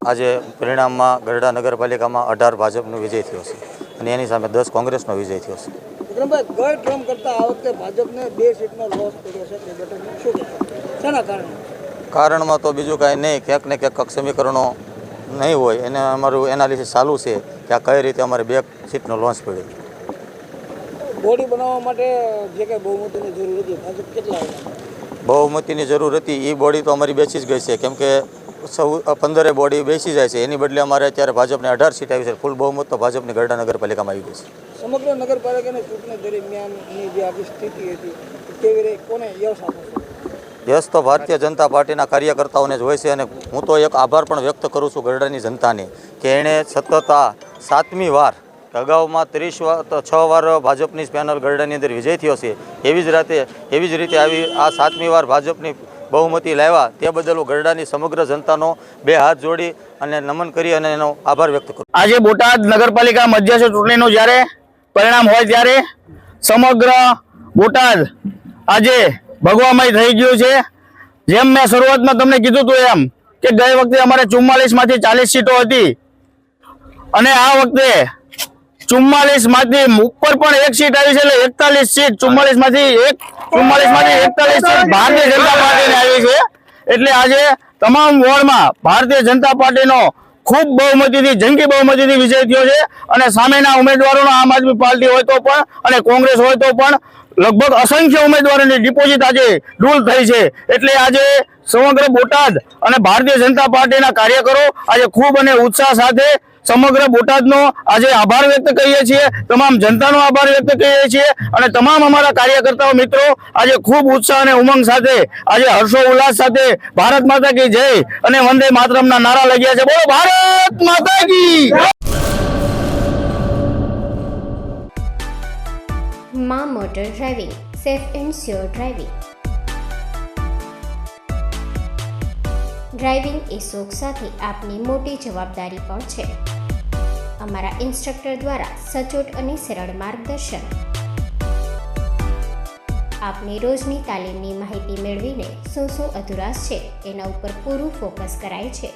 આજે પરિણામમાં ગરડા નગરપાલિકામાં 18 ભાજપનો વિજય થયો છે અને એની સામે 10 કોંગ્રેસનો વિજય થયો છે. વિક્રમભાઈ, ગઈ ટર્મ કરતાં આ વખતે ભાજપને 2 સીટનો લોસ કર્યો છે. તે બેઠકનું શું કહેશો? શેના કારણે? કારણમાં તો બીજું કાંઈ નહીં, ક્યાંક ને ક્યાંક સમીકરણો નહીં હોય. એને અમારું એનાલિસિસ ચાલુ છે કે આ કઈ રીતે અમારે 2 સીટનો લોન્ચ પડ્યો. બોડી બનાવવા માટે જે કંઈ બહુમતીની જરૂર હતી, ભાજપ કેટલા આવ્યા? બહુમતીની જરૂર હતી એ બોડી તો અમારી બેસી જ ગઈ છે, કેમ કે 15 બોડી બેસી જાય છે. એની બદલે અમારે અત્યારે ભાજપને 18 સીટ આવી છે. ફૂલ બહુમત તો ભાજપની ગરડા નગરપાલિકામાં આવી ગઈ છે. સમગ્ર નગરપાલિકાની ચૂંટણી દરમિયાનની જે આખી સ્થિતિ હતી કેવી રીતે, કોને યશ આપો? યશ તો ભારતીય જનતા પાર્ટીના કાર્યકર્તાઓને જ હોય છે. અને હું તો એક આભાર પણ વ્યક્ત કરું છું ગરડાની જનતાને કે એણે સતત આ 7મી વાર, અગાઉમાં 6 વાર ભાજપની પેનલ ગરડાની અંદર વિજય થયો છે. એવી જ રીતે આવી આ 7મી વાર ભાજપની બહુમતી લાવ્યા. તે બદલ હું ગરડાની સમગ્ર જનતાનો 2 હાથ જોડી અને નમન કરી અને એનો આભાર વ્યક્ત કરું. આજે બોટાદ નગરપાલિકા મધ્યસ્થ ચૂંટણીનું જ્યારે પરિણામ હોય ત્યારે સમગ્ર બોટાદ આજે ભગવામય થઈ ગયું છે. જેમ મેં શરૂઆતમાં તમને કીધું હતું એમ કે ગઈ વખતે અમારે 44 માંથી 40 સીટો હતી અને આ વખતે 44 માંથી ઉપર પણ 1 સીટ આવી છે, એટલે 41 સીટ 44 માંથી 41 સીટ ભારતીય જનતા પાર્ટીને આવી છે. એટલે આજે તમામ વોર્ડમાં ભારતીય જનતા પાર્ટીનો ખૂબ બહુમતીથી, જંગી બહુમતીથી વિજય થયો છે. અને સામેના ઉમેદવારોનો આમ આદમી પાર્ટી હોય તો પણ અને કોંગ્રેસ હોય તો પણ લગભગ અસંખ્ય ઉમેદવારોની ડિપોઝિટ આજે ડૂલ થઈ છે. એટલે આજે સમગ્ર બોટાદ અને ભારતીય જનતા પાર્ટીના કાર્યકરો આજે ખૂબ અને ઉત્સાહ સાથે સમગ્ર બોટાદનો આજે આભાર વ્યક્ત કરીએ છીએ, તમામ જનતાનો આભાર વ્યક્ત કરીએ છીએ. અને તમામ અમારા કાર્યકર્તાઓ મિત્રો આજે ખૂબ ઉત્સાહ અને ઉમંગ સાથે આજે હર્ષો ઉલ્લાસ સાથે ભારત માતા કી જય અને વંદે માતરમના નારા લગ્યા છે. બોલો ભારત માતા કી. માં motor driving, safe and sure driving. Driving એ શોખ સાથે આપની મોટી જવાબદારી પણ છે. અમારા ઇન્સ્ટ્રક્ટર દ્વારા સચોટ અને સરળ માર્ગદર્શન. આપની રોજની તાલીમની માહિતી મેળવીને શું અધુરાશ છે એના ઉપર પૂરું ફોકસ કરાય છે.